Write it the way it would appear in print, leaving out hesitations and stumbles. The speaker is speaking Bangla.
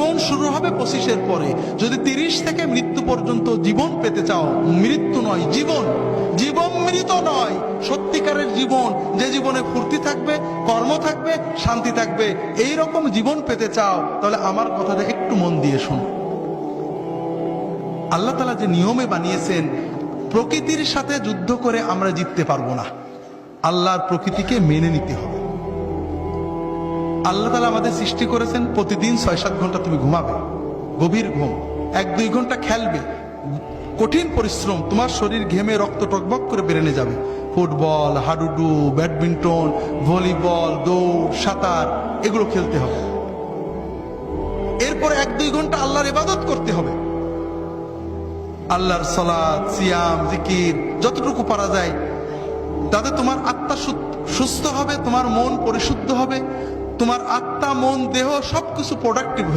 জীবন শুরু হবে 25-এর পরে। যদি 30 থেকে মৃত্যু পর্যন্ত জীবন পেতে চাও, মৃত্যু নয় জীবন, জীবন মৃত নয়, সত্যিকারের জীবন, যে জীবনে ফুর্তি থাকবে, কর্ম থাকবে, শান্তি থাকবে, এই রকম জীবন পেতে চাও, তাহলে আমার কথাটা একটু মন দিয়ে শোনো। আল্লাহ তাআলা যে নিয়মে বানিয়েছেন, প্রকৃতির সাথে যুদ্ধ করে আমরা জিততে পারবো না, আল্লাহর প্রকৃতিকে মেনে নিতে হবে। আল্লাহ তাআলা আমাদের সৃষ্টি করেছেন, প্রতিদিন 6-7 ঘন্টা তুমি ঘুমাবে, গভীর ঘুম, 1-2 ঘন্টা খেলবে, কঠিন পরিশ্রম, তোমার শরীর ঘেমে রক্ত টকবক করে বেরেনে যাবে, ফুটবল, হাডুডু, ব্যাডমিন্টন, ভলিবল, দৌড়, সাঁতার, এগুলো খেলতে হবে। এরপর 1-2 ঘন্টা আল্লাহর ইবাদত করতে হবে, আল্লাহর সালাত, সিয়াম, জিকির যতটুকু পারা যায়, তাতে তোমার আত্মা সুস্থ হবে, তোমার মন পরিশুদ্ধ হবে, তোমার আত্মা, মন, দেহ সবকিছু প্রোডাক্টিভ হয়ে